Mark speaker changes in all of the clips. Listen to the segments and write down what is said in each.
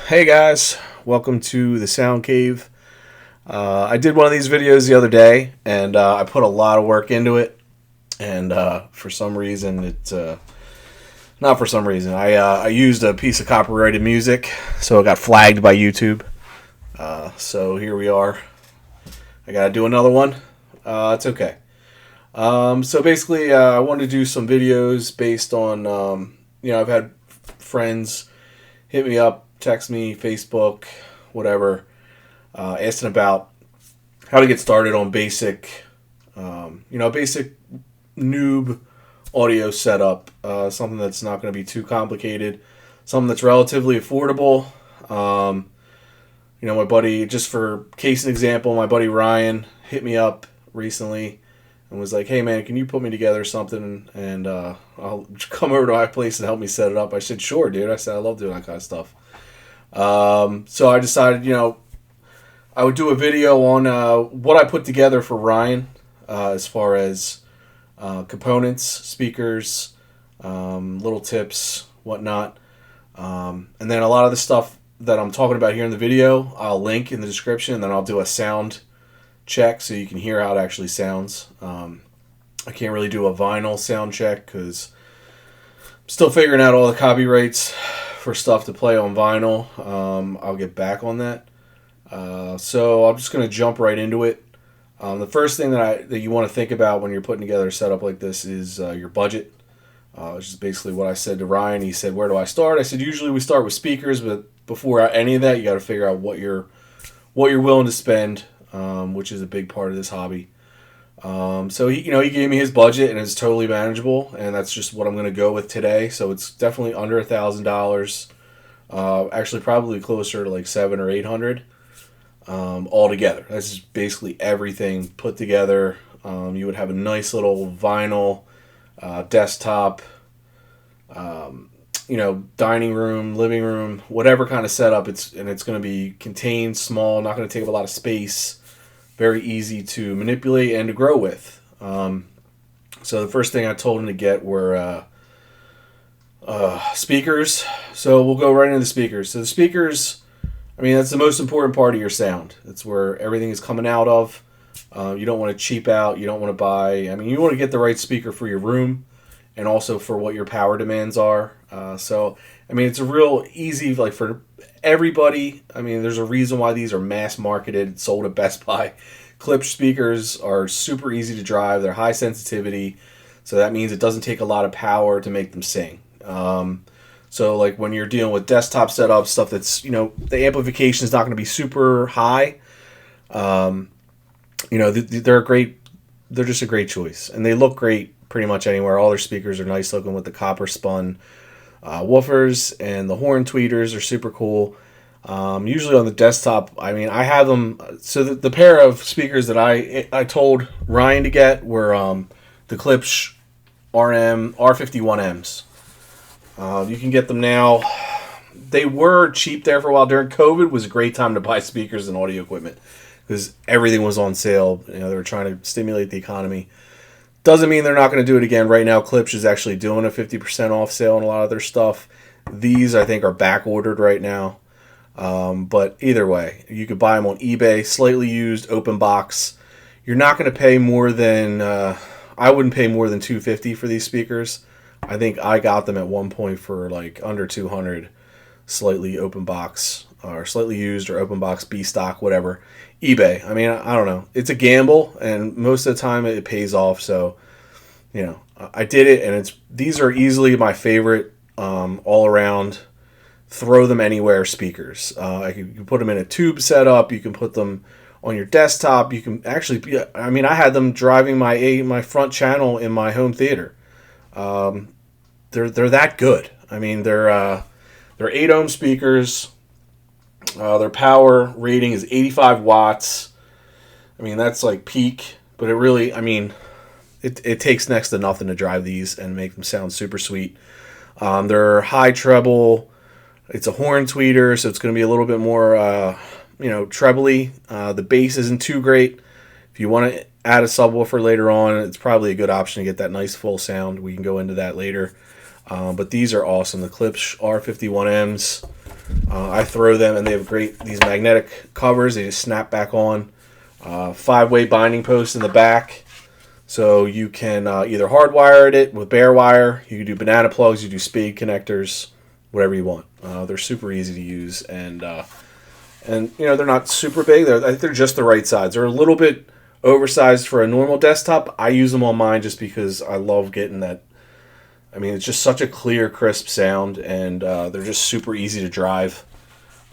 Speaker 1: Hey guys, welcome to the Sound Cave. I did one of these videos the other day, and I put a lot of work into it. And for some reason, not for some reason, I used a piece of copyrighted music, so it got flagged by YouTube. So here we are. I gotta do another one. It's okay. So basically, I wanted to do some videos based on, I've had friends hit me up, text me, Facebook, whatever, asking about how to get started on basic noob audio setup, something that's not going to be too complicated, something that's relatively affordable. My buddy, just for case and example, my buddy Ryan hit me up recently and was like, "Hey man, can you put me together something and I'll come over to my place and help me set it up?" I said, "Sure, dude." I said, "I love doing that kind of stuff." So I decided, I would do a video on what I put together for Ryan as far as components, speakers, little tips, whatnot. And then a lot of the stuff that I'm talking about here in the video, I'll link in the description, and then I'll do a sound check so you can hear how it actually sounds. I can't really do a vinyl sound check because I'm still figuring out all the copyrights for stuff to play on vinyl. I'll get back on that. So I'm just going to jump right into it. The first thing that you want to think about when you're putting together a setup like this is your budget. Which is basically what I said to Ryan. He said, "Where do I start?" I said, "Usually we start with speakers, but before any of that, you got to figure out what you're willing to spend, which is a big part of this hobby." So he gave me his budget, and it's totally manageable, and that's just what I'm going to go with today. So it's definitely under $1,000. Actually, probably closer to like $700 or $800 altogether. That's just basically everything put together. You would have a nice little vinyl desktop, dining room, living room, whatever kind of setup. It's going to be contained, small, not going to take up a lot of space, very easy to manipulate and to grow with. So the first thing I told him to get were speakers. So we'll go right into the speakers. So the speakers, that's the most important part of your sound. That's where everything is coming out of. You don't want to cheap out. You don't want to buy. You want to get the right speaker for your room and also for what your power demands are. It's a real easy, like for everybody. There's a reason why these are mass marketed, sold at Best Buy. Klipsch speakers are super easy to drive. They're high sensitivity. So that means it doesn't take a lot of power to make them sing. So like when you're dealing with desktop setups, stuff that's, the amplification is not going to be super high. They're great. They're just a great choice, and they look great pretty much anywhere. All their speakers are nice looking with the copper spun woofers, and the horn tweeters are super cool. Usually on the desktop, I have them. So the pair of speakers that I told Ryan to get were the Klipsch R51Ms. You can get them now. They were cheap there for a while. During COVID was a great time to buy speakers and audio equipment because everything was on sale. They were trying to stimulate the economy. Doesn't mean they're not going to do it again. Right now, Klipsch is actually doing a 50% off sale on a lot of their stuff. These, I think, are back ordered right now. But either way, you could buy them on eBay, slightly used, open box. You're not going to pay more than I wouldn't pay more than $250 for these speakers. I think I got them at one point for like under $200, slightly open box or slightly used or open box B stock, whatever. eBay. I don't know. It's a gamble, and most of the time it pays off. So, I did it, and these are easily my favorite all around. Throw them anywhere speakers. You can put them in a tube setup. You can put them on your desktop. You can actually. I had them driving my front channel in my home theater. They're that good. They're 8 ohm speakers. Their power rating is 85 watts. That's like peak, but it really, it takes next to nothing to drive these and make them sound super sweet. They're high treble. It's a horn tweeter, so it's going to be a little bit more, trebly. The bass isn't too great. If you want to add a subwoofer later on, it's probably a good option to get that nice full sound. We can go into that later. But these are awesome. The Klipsch R51Ms. I throw them, and they have these magnetic covers. They just snap back on. 5-way binding post in the back, so you can either hardwire it with bare wire. You can do banana plugs. You do spade connectors, whatever you want. They're super easy to use, and they're not super big. I think they're just the right size. They're a little bit oversized for a normal desktop. I use them on mine just because I love getting that. I mean, it's just such a clear, crisp sound, and they're just super easy to drive.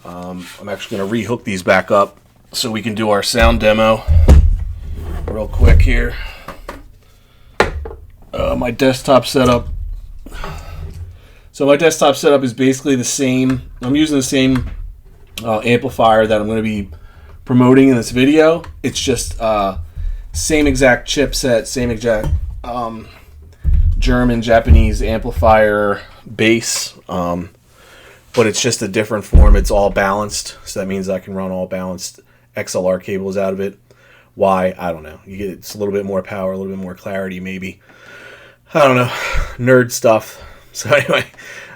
Speaker 1: I'm actually going to rehook these back up so we can do our sound demo real quick here. My desktop setup. So my desktop setup is basically the same. I'm using the same amplifier that I'm going to be promoting in this video. It's just same exact chipset, same exact German, Japanese amplifier base, but it's just a different form. It's all balanced, so that means I can run all balanced XLR cables out of it. Why? I don't know. It's a little bit more power, a little bit more clarity, maybe. I don't know. Nerd stuff. So anyway,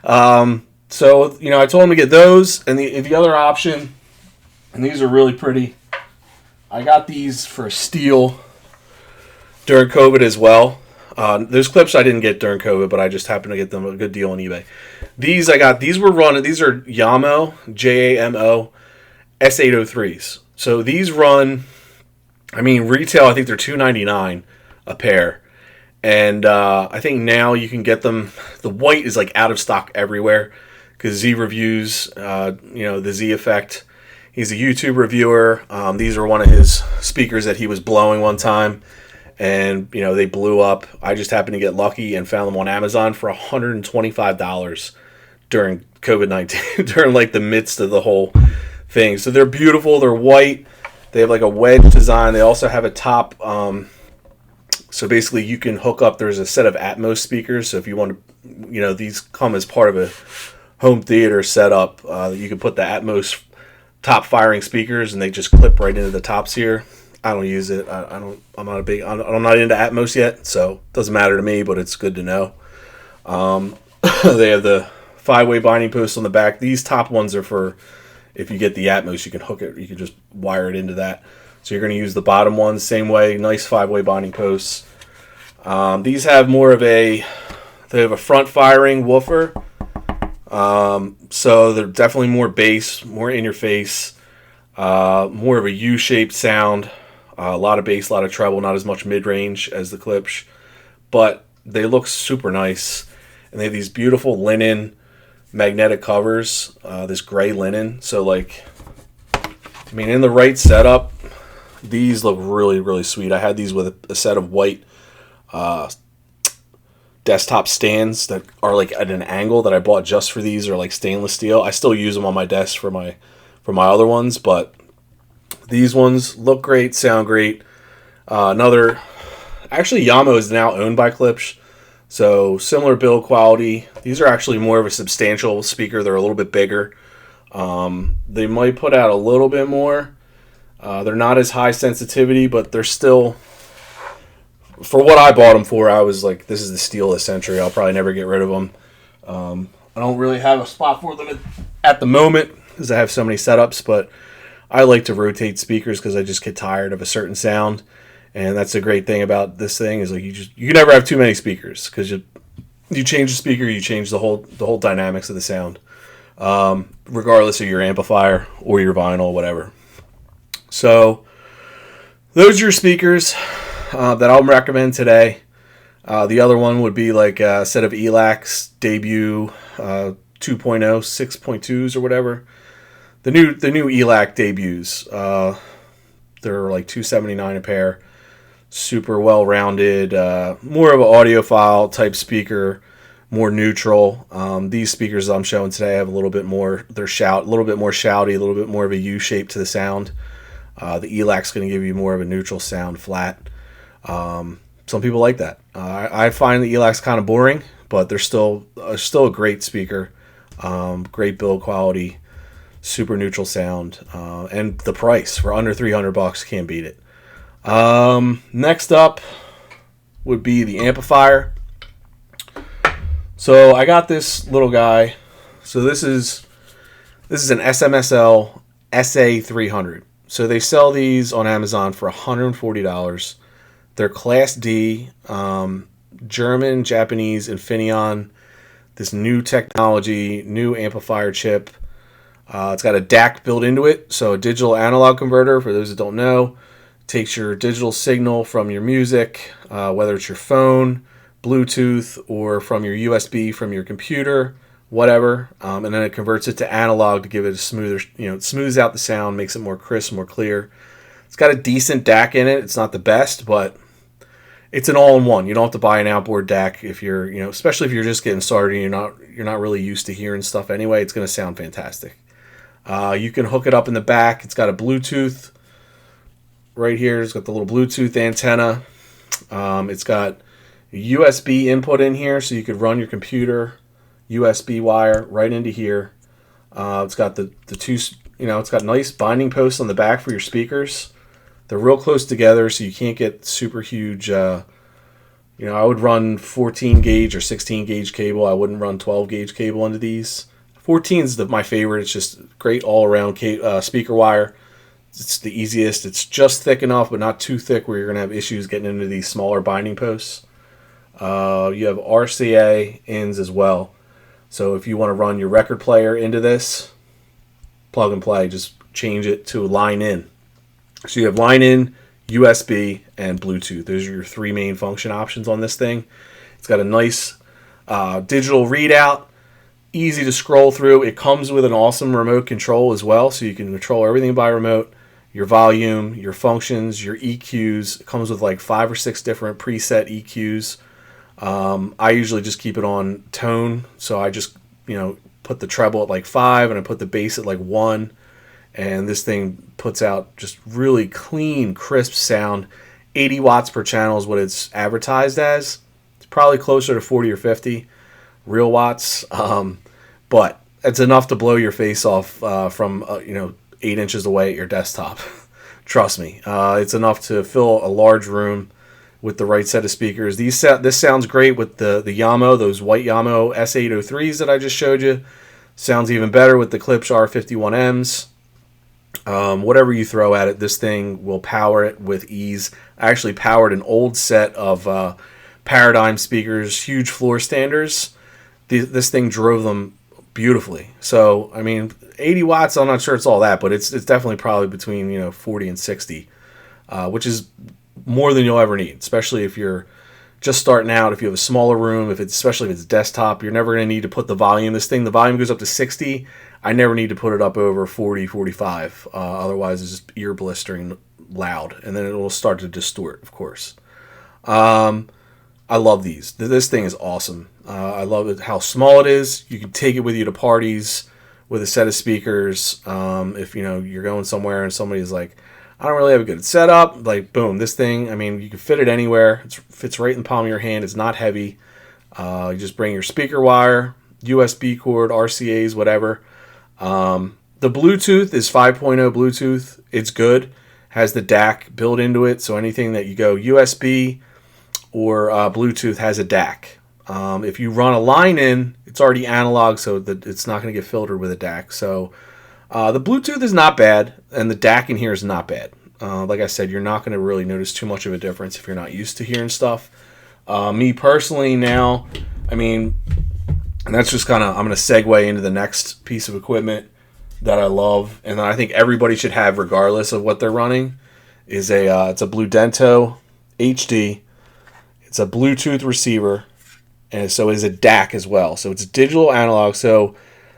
Speaker 1: I told him to get those, and the other option, and these are really pretty. I got these for steel during COVID as well. There's clips I didn't get during COVID, but I just happened to get them a good deal on eBay. These are Jamo, Jamo S803s. So these run, retail, I think they're $299 a pair. And I think now you can get them, the white is like out of stock everywhere because Z Reviews, the Z Effect, he's a YouTube reviewer. These are one of his speakers that he was blowing one time. And, they blew up. I just happened to get lucky and found them on Amazon for $125 during COVID-19, during like the midst of the whole thing. So they're beautiful. They're white. They have like a wedge design. They also have a top. So basically you can hook up, there's a set of Atmos speakers. So if you want to, these come as part of a home theater setup. You can put the Atmos top firing speakers and they just clip right into the tops here. I don't use it. I'm not into Atmos yet, so it doesn't matter to me, but it's good to know. They have the 5-way binding posts on the back. These top ones are for if you get the Atmos, you can hook it. You can just wire it into that. So you're going to use the bottom ones same way. Nice 5-way binding posts. These have they have a front firing woofer. So they're definitely more bass, more in your face, more of a U-shaped sound. A lot of bass, a lot of treble, not as much mid-range as the Klipsch, but they look super nice. And they have these beautiful linen magnetic covers, this gray linen. So in the right setup, these look really, really sweet. I had these with a set of white desktop stands that are like at an angle that I bought just for these. Are like stainless steel. I still use them on my desk for my other ones, but these ones look great, sound great. Actually, Jamo is now owned by Klipsch, so similar build quality. These are actually more of a substantial speaker. They're a little bit bigger. They might put out a little bit more. They're not as high sensitivity, but they're still, for what I bought them for, I was like, this is the steal of the century. I'll probably never get rid of them. I don't really have a spot for them at the moment because I have so many setups, but I like to rotate speakers because I just get tired of a certain sound, and that's the great thing about this thing is like you can never have too many speakers because you change the speaker, you change the whole dynamics of the sound, regardless of your amplifier or your vinyl, whatever. So those are your speakers that I'll recommend today. The other one would be like a set of ELACs Debut 2.0, 6.2s or whatever. The new ELAC Debuts, they're like $279 a pair. Super well rounded, more of an audiophile type speaker, more neutral. These speakers I'm showing today have a little bit more. They're a little bit more shouty, a little bit more of a U shape to the sound. The ELAC's going to give you more of a neutral sound, flat. Some people like that. I find the ELAC's kind of boring, but they're still a great speaker. Great build quality. Super neutral sound, and the price for under $300, can't beat it. Next up would be the amplifier. So I got this little guy. So this is This is an SMSL SA300. So they sell these on Amazon for $140. They're Class D, German, Japanese, Infineon. This new technology, new amplifier chip. It's got a DAC built into it, so a digital analog converter, for those that don't know, takes your digital signal from your music, whether it's your phone, Bluetooth, or from your USB from your computer, whatever, and then it converts it to analog to give it a smoother, it smooths out the sound, makes it more crisp, more clear. It's got a decent DAC in it. It's not the best, but it's an all-in-one. You don't have to buy an outboard DAC if you're, especially if you're just getting started and you're not really used to hearing stuff anyway. It's going to sound fantastic. You can hook it up in the back. It's got a Bluetooth right here. It's got the little Bluetooth antenna. It's got a USB input in here, so you could run your computer USB wire right into here. It's got the two, it's got nice binding posts on the back for your speakers. They're real close together, so you can't get super huge. I would run 14 gauge or 16 gauge cable. I wouldn't run 12 gauge cable into these. 14 is my favorite. It's just great all around speaker wire. It's the easiest. It's just thick enough, but not too thick where you're going to have issues getting into these smaller binding posts. You have RCA ins as well. So if you want to run your record player into this, plug and play, just change it to line in. So you have line in, USB, and Bluetooth. Those are your three main function options on this thing. It's got a nice digital readout, easy to scroll through. It comes with an awesome remote control as well, so you can control everything by remote. Your volume, your functions, your EQs. It comes with like 5 or 6 different preset EQs. I usually just keep it on tone, so I just put the treble at like 5 and I put the bass at like 1. And this thing puts out just really clean, crisp sound. 80 watts per channel is what it's advertised as. It's probably closer to 40 or 50 real watts. But it's enough to blow your face off from 8 inches away at your desktop. Trust me. It's enough to fill a large room with the right set of speakers. This sounds great with the Yamaha, those white Yamaha S803s that I just showed you. Sounds even better with the Klipsch R51Ms. Whatever you throw at it, this thing will power it with ease. I actually powered an old set of Paradigm speakers, huge floor standers. This thing drove them beautifully. So, 80 watts, I'm not sure it's all that, but it's definitely probably between 40 and 60, which is more than you'll ever need, especially if you're just starting out. If you have a smaller room, especially if it's desktop, you're never going to need to put the volume. The volume goes up to 60. I never need to put it up over 40, 45. Otherwise, it's just ear blistering loud, and then it will start to distort, of course. I love these. This thing is awesome. I love it how small it is. You can take it with you to parties with a set of speakers. If you're going somewhere and somebody's like, I don't really have a good setup, like boom, this thing, you can fit it anywhere. It fits right in the palm of your hand. It's not heavy. You just bring your speaker wire, USB cord, RCAs, whatever. The Bluetooth is 5.0 Bluetooth. It's good. Has the DAC built into it, so anything that you go USB or Bluetooth has a DAC. If you run a line in, it's already analog, so that it's not going to get filtered with a DAC. So the Bluetooth is not bad, and the DAC in here is not bad. Like I said, you're not going to really notice too much of a difference if you're not used to hearing stuff. Me personally now, and that's just I'm going to segue into the next piece of equipment that I love, and that I think everybody should have regardless of what they're running, it's a Bludento HD. It's a Bluetooth receiver, and so it is a DAC as well. So it's digital analog. So,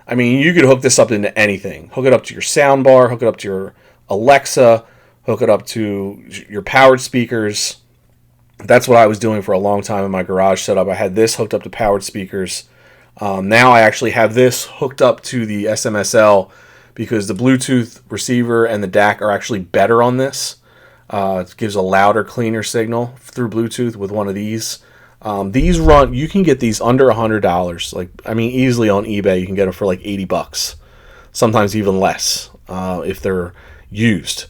Speaker 1: you could hook this up into anything. Hook it up to your soundbar, hook it up to your Alexa, hook it up to your powered speakers. That's what I was doing for a long time in my garage setup. I had this hooked up to powered speakers. Now I actually have this hooked up to the SMSL because the Bluetooth receiver and the DAC are actually better on this. It gives a louder, cleaner signal through Bluetooth with one of these. You can get these under $100. Easily on eBay, you can get them for like $80, sometimes even less if they're used.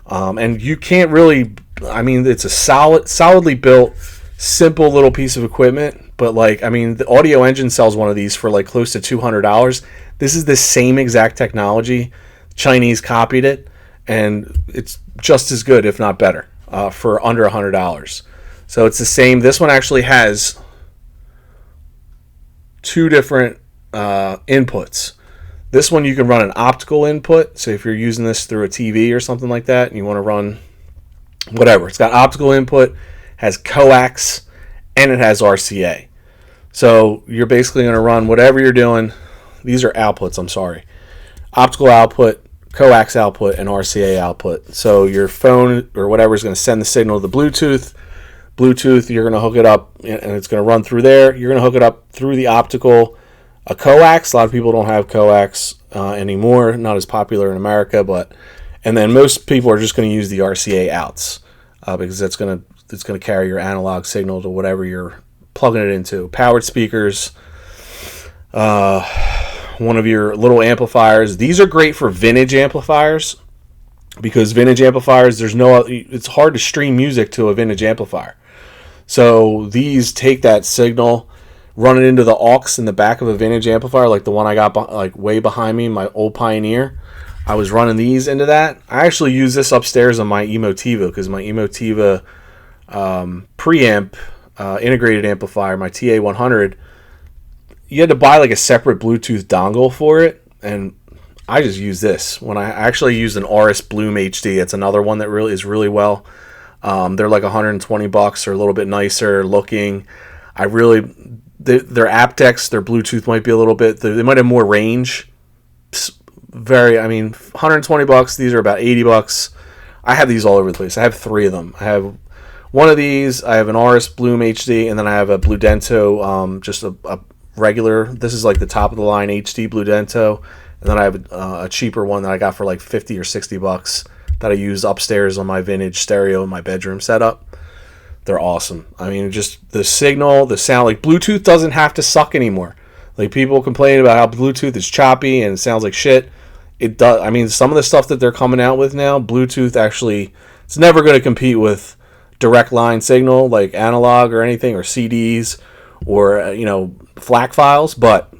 Speaker 1: And you can't really, it's a solidly built, simple little piece of equipment, but like, I mean, the Audio Engine sells one of these for like close to $200. This is the same exact technology. Chinese copied it, and it's just as good, if not better, for under $100. So it's the same. This one actually has two different inputs. This one you can run an optical input. So if you're using this through a TV or something like that, and you want to run whatever, it's got optical input, has coax, and it has RCA. So you're basically going to run whatever you're doing. These are outputs, I'm sorry. Optical output, coax output, and RCA output. So your phone or whatever is going to send the signal to the Bluetooth. Bluetooth, you're going to hook it up, and it's going to run through there. You're going to hook it up through the optical. A coax, a lot of people don't have coax anymore. Not as popular in America, and then most people are just going to use the RCA outs because it's going to carry your analog signal to whatever you're plugging it into. Powered speakers, one of your little amplifiers. These are great for vintage amplifiers because vintage amplifiers, it's hard to stream music to a vintage amplifier. So these take that signal, run it into the aux in the back of a vintage amplifier, like the one I got like way behind me, my old Pioneer. I was running these into that. I actually use this upstairs on my Emotiva because my Emotiva preamp integrated amplifier, my TA100, you had to buy like a separate Bluetooth dongle for it, and I just use this. When I actually used an Auris Bloom HD, it's another one that really is really well. They're like $120 or a little bit nicer looking. Their aptX, their Bluetooth might be a little bit. They might have more range. $120. These are about $80. I have these all over the place. I have 3 of them. I have one of these. I have an Auris Bloom HD, and then I have a Bludento, just a regular. This is like the top of the line HD Bludento, and then I have a cheaper one that I got for like $50 or $60 that I use upstairs on my vintage stereo in my bedroom setup. They're awesome. I mean, just the signal, the sound. Like, Bluetooth doesn't have to suck anymore. Like, people complain about how Bluetooth is choppy and it sounds like shit. It does. I mean, some of the stuff that they're coming out with now, Bluetooth actually, it's never going to compete with direct line signal like analog or anything, or CDs or FLAC files. But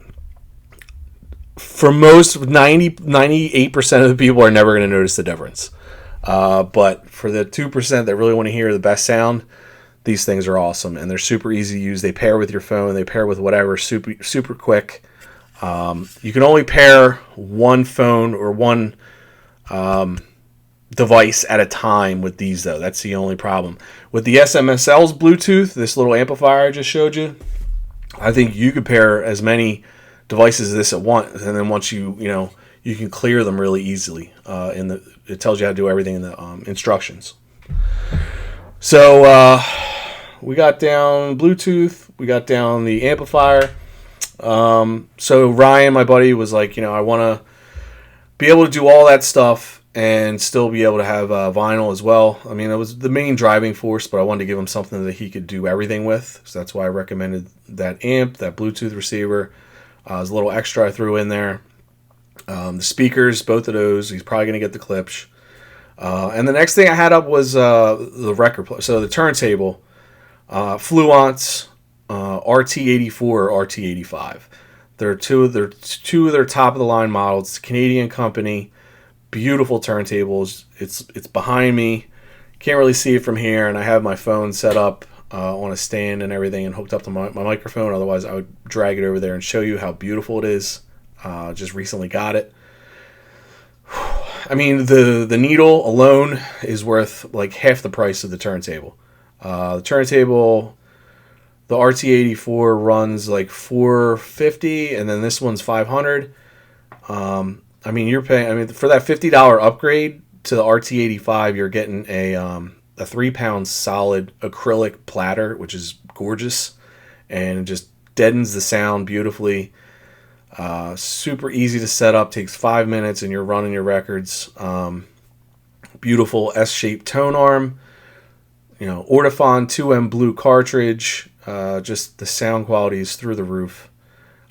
Speaker 1: for most, 98% of the people are never going to notice the difference. But for the 2% that really want to hear the best sound, these things are awesome, and they're super easy to use. They pair with your phone. They pair with whatever, super quick. You can only pair one phone or one device at a time with these, though. That's the only problem. With the SMSL's Bluetooth, this little amplifier I just showed you, I think you could pair as many devices as this at once, and then once you can clear them really easily. It tells you how to do everything in the instructions. So we got down Bluetooth, we got down the amplifier. So Ryan, my buddy, was like, I want to be able to do all that stuff and still be able to have vinyl as well. I mean, it was the main driving force, but I wanted to give him something that he could do everything with. So that's why I recommended that amp, that Bluetooth receiver. There's a little extra I threw in there. The speakers, both of those, he's probably going to get the Klipsch. And the next thing I had up was the record player. So the turntable, Fluence RT84 or RT85. They're two of their top of the line models. It's a Canadian company. Beautiful turntables. It's behind me. Can't really see it from here, and I have my phone set up on a stand and everything and hooked up to my microphone. Otherwise, I would drag it over there and show you how beautiful it is. Just recently got it. I mean, the needle alone is worth like half the price of the turntable. The turntable, the RT84 runs like $450, and then this one's $500. I mean, you're paying. I mean, for that $50 upgrade to the RT85, you're getting a 3-pound solid acrylic platter, which is gorgeous, and it just deadens the sound beautifully. Super easy to set up, takes 5 minutes, and you're running your records. Beautiful S-shaped tone arm, Ortofon 2M blue cartridge. Just the sound quality is through the roof,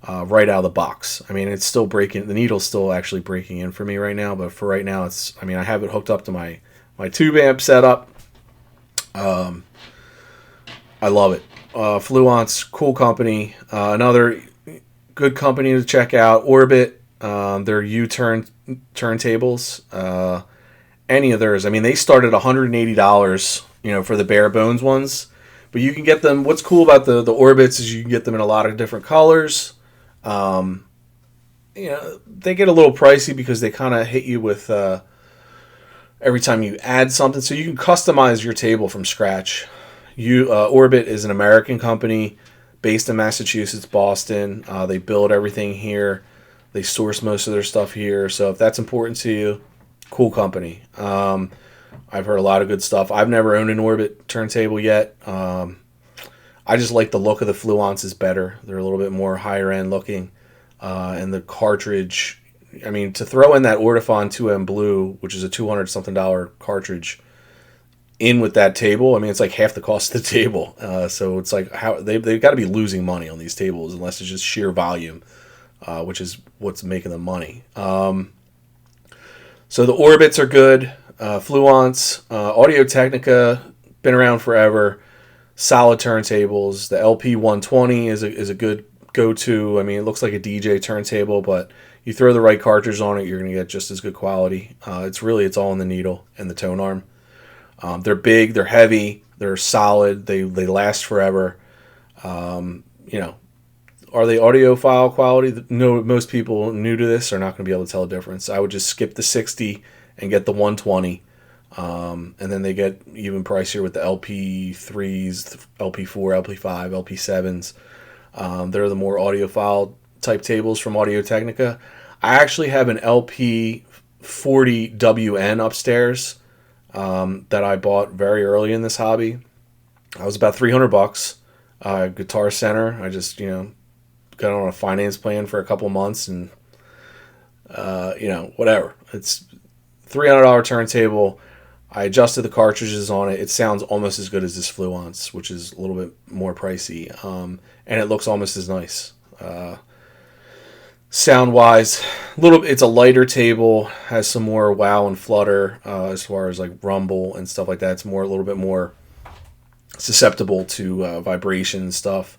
Speaker 1: right out of the box. I mean, it's still breaking. The needle's still actually breaking in for me right now, but for right now, I have it hooked up to my tube amp setup. I love it. Fluence, cool company. Another good company to check out, Orbit. Their U-turn turntables. Any of theirs. I mean, they start at $180, for the bare bones ones. But you can get them. What's cool about the Orbits is you can get them in a lot of different colors. They get a little pricey because they kind of hit you with every time you add something. So you can customize your table from scratch. Orbit is an American company based in Massachusetts, Boston. They build everything here. They source most of their stuff here. So if that's important to you, cool company. I've heard a lot of good stuff. I've never owned an Orbit turntable yet. I just like the look of the Fluences better. They're a little bit more higher end looking. And the cartridge, I mean, to throw in that Ortofon 2M Blue, which is a $200 something cartridge, in with that table, I mean, it's like half the cost of the table. So it's like how they've got to be losing money on these tables unless it's just sheer volume, which is what's making them money. So the Orbits are good. Fluence, Audio-Technica, been around forever. Solid turntables. The LP120 is a good go-to. I mean, it looks like a DJ turntable, but you throw the right cartridge on it, you're going to get just as good quality. It's all in the needle and the tone arm. They're big, they're heavy, they're solid, they last forever. Are they audiophile quality? No, most people new to this are not going to be able to tell the difference. I would just skip the 60 and get the 120. And then they get even pricier with the LP3s, LP4, LP5, LP7s. They're the more audiophile type tables from Audio-Technica. I actually have an LP40WN upstairs that I bought very early in this hobby. I was about $300. Guitar Center. I just got on a finance plan for a couple months and whatever. It's $300 turntable. I adjusted the cartridges on it. It sounds almost as good as this Fluence, which is a little bit more pricey. And it looks almost as nice. Sound wise, it's a lighter table, has some more wow and flutter as far as like rumble and stuff like that. It's a little bit more susceptible to vibration and stuff.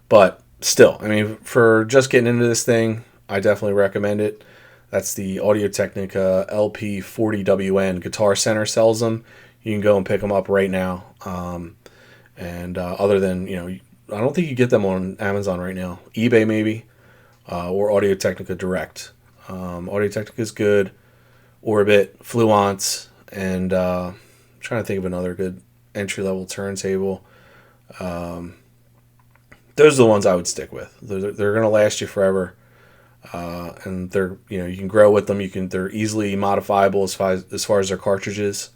Speaker 1: But still, I mean, for just getting into this thing, I definitely recommend it. That's the Audio-Technica LP40WN. Guitar Center sells them. You can go and pick them up right now. Other than, I don't think you get them on Amazon right now. eBay maybe, or Audio-Technica direct. Audio-Technica is good. Orbit, Fluence, and I'm trying to think of another good entry-level turntable. Those are the ones I would stick with. They're going to last you forever. And they're, you can grow with them. They're easily modifiable as far as their cartridges,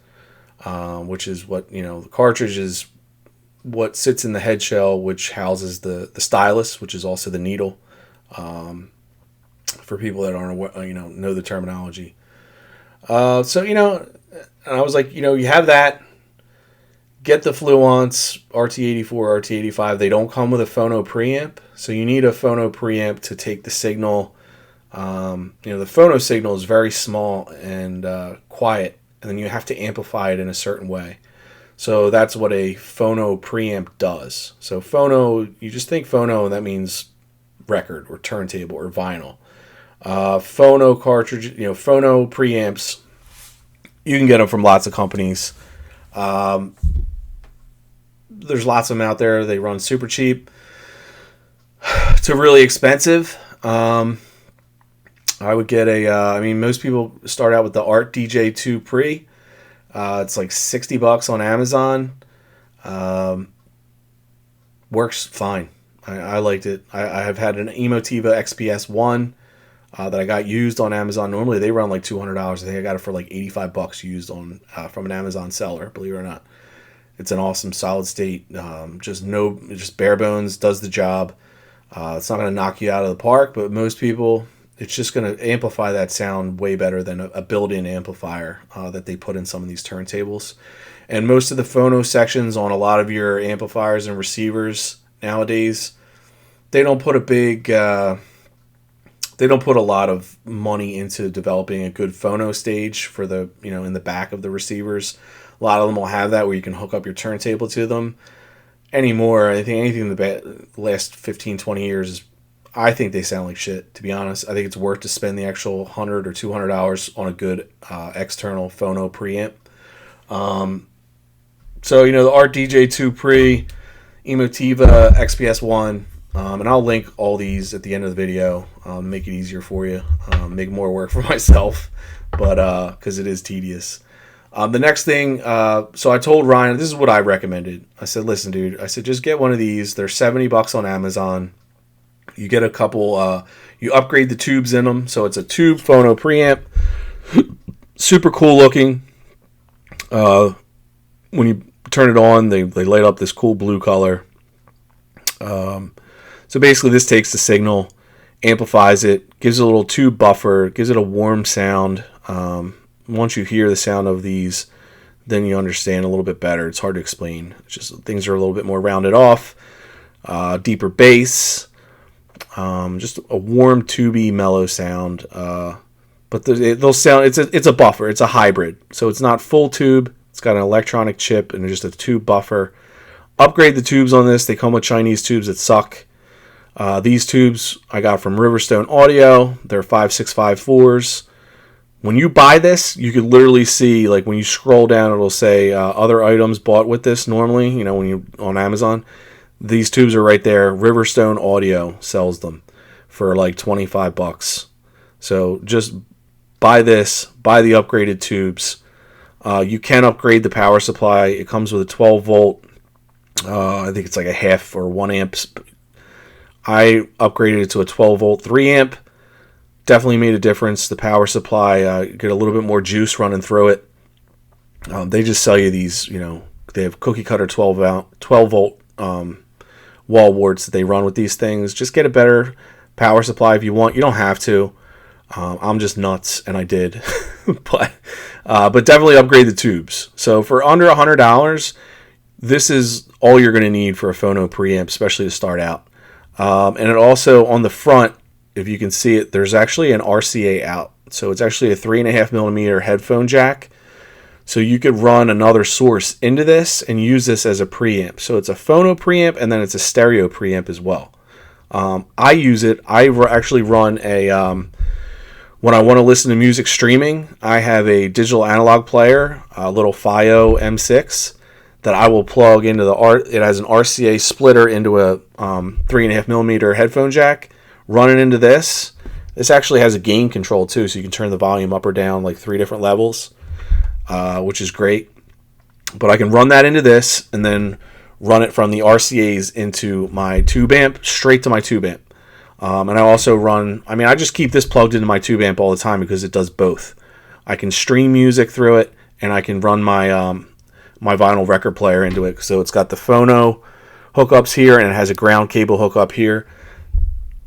Speaker 1: which is what, the cartridge is what sits in the head shell, which houses the stylus, which is also the needle, for people that aren't aware, know the terminology. And I was like, you have that, get the Fluence RT84, RT85. They don't come with a phono preamp. So you need a phono preamp to take the signal. The phono signal is very small and quiet, and then you have to amplify it in a certain way. So that's what a phono preamp does. So phono, you just think phono, and that means record or turntable or vinyl. Phono cartridge, phono preamps, you can get them from lots of companies. There's lots of them out there. They run super cheap to really expensive. I would get most people start out with the Art DJ2 Pre. It's like $60 on Amazon. Works fine. I liked it. I have had an Emotiva XPS1 that I got used on Amazon. Normally they run like $200. I think I got it for like $85 used on from an Amazon seller, believe it or not. It's an awesome solid state. Just bare bones, does the job. It's not going to knock you out of the park, but most people, it's just going to amplify that sound way better than a built-in amplifier that they put in some of these turntables. And most of the phono sections on a lot of your amplifiers and receivers nowadays, they don't put a lot of money into developing a good phono stage for the, in the back of the receivers. A lot of them will have that where you can hook up your turntable to them. anymore. I think anything in the last 15, 20 years is, I think they sound like shit, to be honest. I think it's worth to spend the actual $100 or $200 on a good external phono preamp. So, the Art DJ2 Pre, Emotiva XPS1, and I'll link all these at the end of the video, make it easier for you, make more work for myself, but because it is tedious. The next thing, so I told Ryan, this is what I recommended. I said, listen, dude, I said, just get one of these. They're $70 on Amazon. You get a couple, you upgrade the tubes in them. So it's a tube phono preamp, super cool looking. When you turn it on, they light up this cool blue color. So basically this takes the signal, amplifies it, gives it a little tube buffer, gives it a warm sound. Once you hear the sound of these, then you understand a little bit better. It's hard to explain. It's just things are a little bit more rounded off, deeper bass, just a warm, tubey, mellow sound. But they'll sound. It's a buffer. It's a hybrid, so it's not full tube. It's got an electronic chip and just a tube buffer. Upgrade the tubes on this. They come with Chinese tubes that suck. These tubes I got from Riverstone Audio. They're 5654s. When you buy this, you could literally see, like when you scroll down, it'll say other items bought with this normally, when you on Amazon. These tubes are right there. Riverstone Audio sells them for like $25. So just buy this, buy the upgraded tubes. You can upgrade the power supply. It comes with a 12 volt. I think it's like a half or 1 amp. I upgraded it to a 12 volt 3 amp. Definitely made a difference. The power supply, get a little bit more juice running through it. They just sell you these, they have cookie cutter 12 volt wall warts that they run with these things. Just get a better power supply if you want. You don't have to. I'm just nuts, and I did. but definitely upgrade the tubes. So for under $100, this is all you're going to need for a phono preamp, especially to start out. And it also, on the front, if you can see it, there's actually an RCA out. So it's actually a 3.5 millimeter headphone jack. So you could run another source into this and use this as a preamp. So it's a phono preamp, and then it's a stereo preamp as well. I use it. I actually run when I want to listen to music streaming, I have a digital analog player, a little FiiO M6, that I will plug into it has an RCA splitter into a 3.5 millimeter headphone jack. Run it into this. This actually has a gain control too, so you can turn the volume up or down like 3 different levels, which is great. But I can run that into this and then run it from the RCAs into my tube amp, straight to my tube amp. And I also I just keep this plugged into my tube amp all the time because it does both. I can stream music through it, and I can run my my vinyl record player into it. So it's got the phono hookups here, and it has a ground cable hookup here.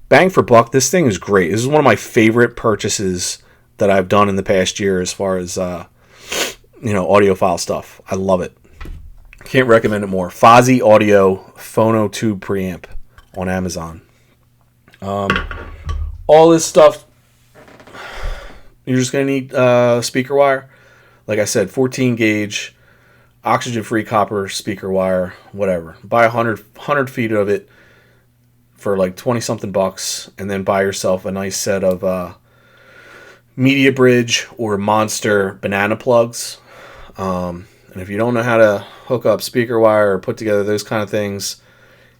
Speaker 1: Bang for buck, this thing is great. This is one of my favorite purchases that I've done in the past year as far as audiophile stuff. I love it. Can't recommend it more. Fozzy Audio Phono Tube Preamp on Amazon. All this stuff, you're just going to need speaker wire. Like I said, 14 gauge, oxygen-free copper speaker wire, whatever. Buy 100 feet of it for like 20-something bucks, and then buy yourself a nice set of Media Bridge or Monster banana plugs. And if you don't know how to hook up speaker wire or put together those kind of things,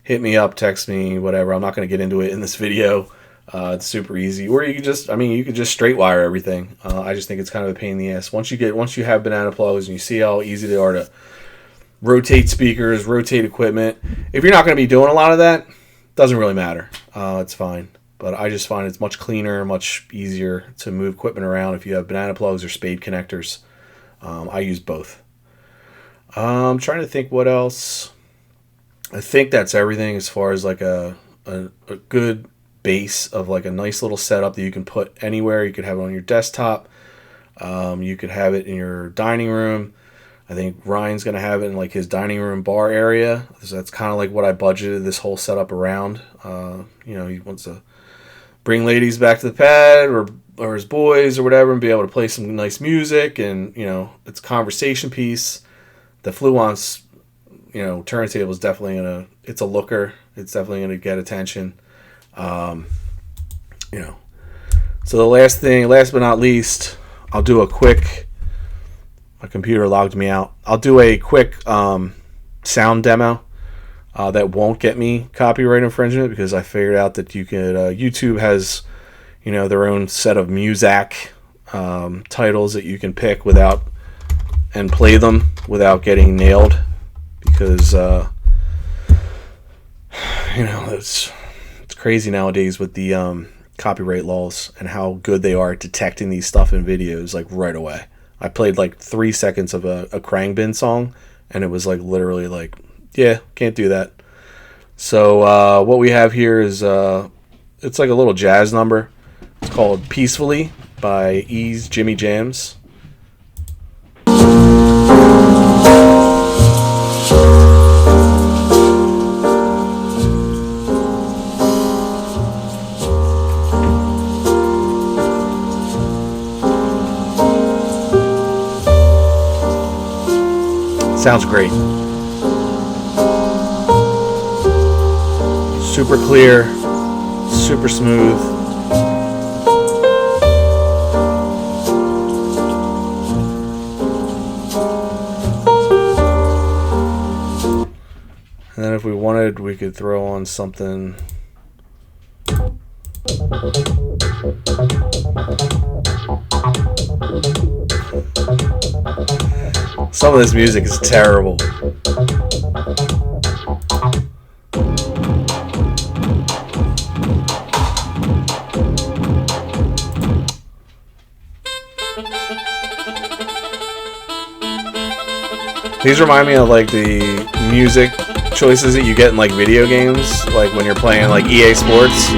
Speaker 1: hit me up, text me, whatever. I'm not going to get into it in this video. It's super easy. Or you could just straight wire everything. I just think it's kind of a pain in the ass. Once you have banana plugs and you see how easy they are to rotate speakers, rotate equipment, if you're not going to be doing a lot of that, doesn't really matter. It's fine. But I just find it's much cleaner, much easier to move equipment around if you have banana plugs or spade connectors. I use both. I'm trying to think what else. I think that's everything as far as like a good base of like a nice little setup that you can put anywhere. You could have it on your desktop. You could have it in your dining room. I think Ryan's going to have it in like his dining room bar area. So that's kind of like what I budgeted this whole setup around. He wants to bring ladies back to the pad or his boys or whatever and be able to play some nice music, and it's a conversation piece. The Fluence, turntable is definitely it's a looker. It's definitely gonna get attention. So the last but not least, I'll do a quick. My computer logged me out. I'll do a quick sound demo that won't get me copyright infringement, because I figured out that you could. YouTube has, their own set of Muzak titles that you can pick and play them without getting nailed, because it's crazy nowadays with the copyright laws and how good they are at detecting these stuff in videos like right away. I played like 3 seconds of a Khruangbin song, and it was like literally like, yeah, can't do that. So what we have here is it's like a little jazz number. It's called Peacefully by Ease Jimmy Jams. Sounds great. Super clear, super smooth. And then if we wanted, we could throw on something. Some of this music is terrible. These remind me of like the music choices that you get in like video games, like when you're playing like EA Sports.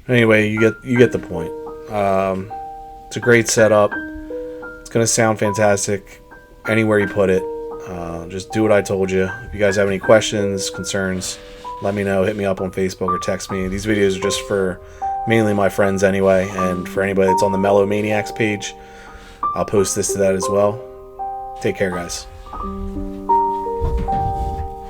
Speaker 1: Anyway, you get the point. It's a great setup. It's gonna sound fantastic anywhere you put it. Just do what I told you. If you guys have any questions, concerns, let me know. Hit me up on Facebook or text me. These videos are just for mainly my friends anyway, and for anybody that's on the Mellow Maniacs page, I'll post this to that as well. Take care, guys.